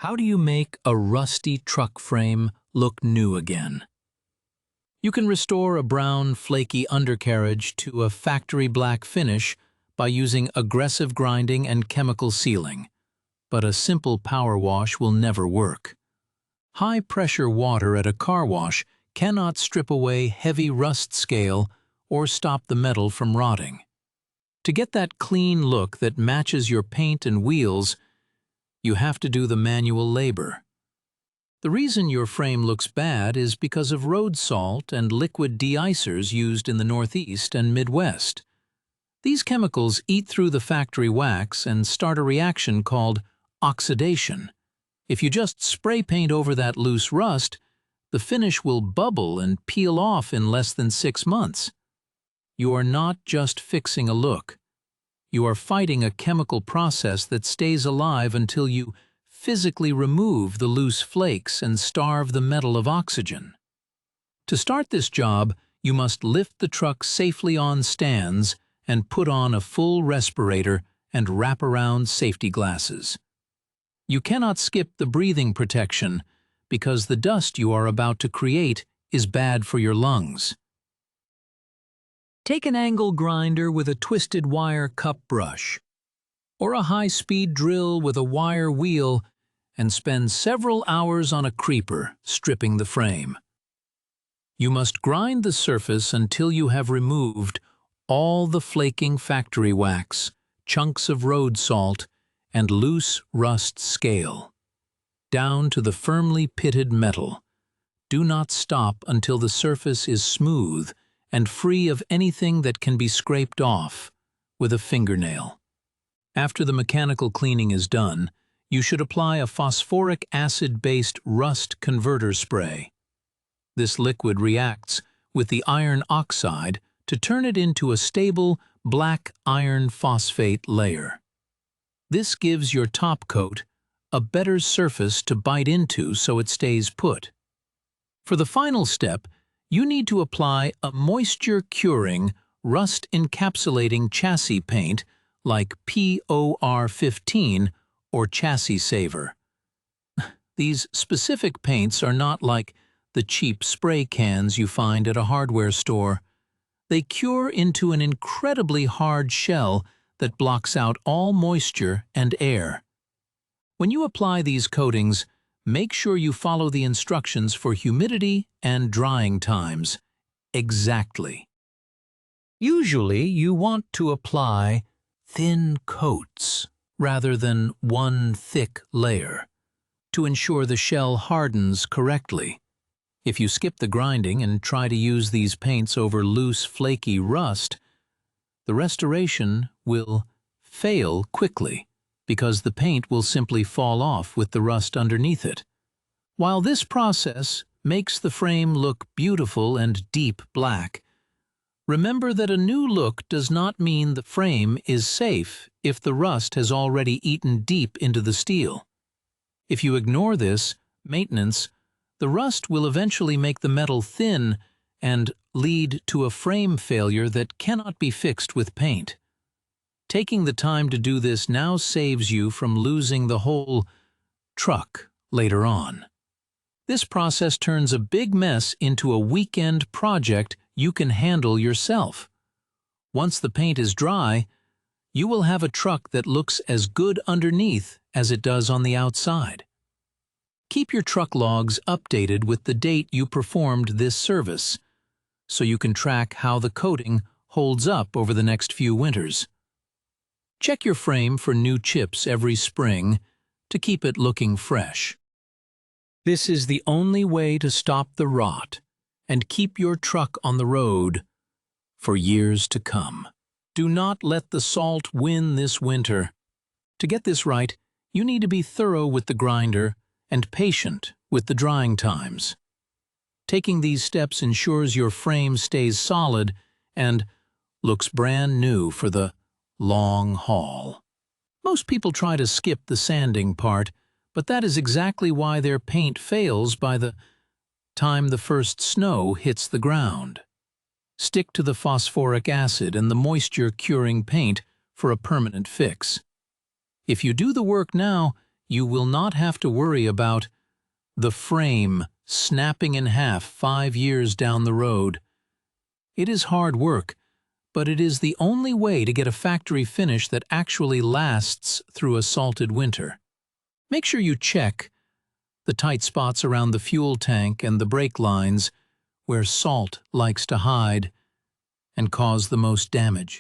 How do you make a rusty truck frame look new again? You can restore a brown, flaky undercarriage to a factory black finish by using aggressive grinding and chemical sealing, but a simple power wash will never work. High-pressure water at a car wash cannot strip away heavy rust scale or stop the metal from rotting. To get that clean look that matches your paint and wheels, you have to do the manual labor. The reason your frame looks bad is because of road salt and liquid de-icers used in the Northeast and Midwest. These chemicals eat through the factory wax and start a reaction called oxidation. If you just spray paint over that loose rust, the finish will bubble and peel off in less than 6 months. You are not just fixing a look. You are fighting a chemical process that stays alive until you physically remove the loose flakes and starve the metal of oxygen. To start this job, you must lift the truck safely on stands and put on a full respirator and wrap-around safety glasses. You cannot skip the breathing protection because the dust you are about to create is bad for your lungs. Take an angle grinder with a twisted wire cup brush, or a high-speed drill with a wire wheel, and spend several hours on a creeper stripping the frame. You must grind the surface until you have removed all the flaking factory wax, chunks of road salt, and loose rust scale, down to the firmly pitted metal. Do not stop until the surface is smooth and free of anything that can be scraped off with a fingernail. After the mechanical cleaning is done, you should apply a phosphoric acid-based rust converter spray. This liquid reacts with the iron oxide to turn it into a stable black iron phosphate layer. This gives your top coat a better surface to bite into so it stays put. For the final step, you need to apply a moisture-curing, rust-encapsulating chassis paint like POR15 or Chassis Saver. These specific paints are not like the cheap spray cans you find at a hardware store. They cure into an incredibly hard shell that blocks out all moisture and air. When you apply these coatings, make sure you follow the instructions for humidity and drying times exactly. Usually, you want to apply thin coats rather than one thick layer to ensure the shell hardens correctly. If you skip the grinding and try to use these paints over loose, flaky rust, the restoration will fail quickly because the paint will simply fall off with the rust underneath it. While this process makes the frame look beautiful and deep black, remember that a new look does not mean the frame is safe if the rust has already eaten deep into the steel. If you ignore this maintenance, the rust will eventually make the metal thin and lead to a frame failure that cannot be fixed with paint. Taking the time to do this now saves you from losing the whole truck later on. This process turns a big mess into a weekend project you can handle yourself. Once the paint is dry, you will have a truck that looks as good underneath as it does on the outside. Keep your truck logs updated with the date you performed this service, so you can track how the coating holds up over the next few winters. Check your frame for new chips every spring to keep it looking fresh. This is the only way to stop the rot and keep your truck on the road for years to come. Do not let the salt win this winter. To get this right, you need to be thorough with the grinder and patient with the drying times. Taking these steps ensures your frame stays solid and looks brand new for the long haul. Most people try to skip the sanding part, but that is exactly why their paint fails by the time the first snow hits the ground. Stick to the phosphoric acid and the moisture-curing paint for a permanent fix. If you do the work now, you will not have to worry about the frame snapping in half 5 years down the road. It is hard work, but it is the only way to get a factory finish that actually lasts through a salted winter. Make sure you check the tight spots around the fuel tank and the brake lines where salt likes to hide and cause the most damage.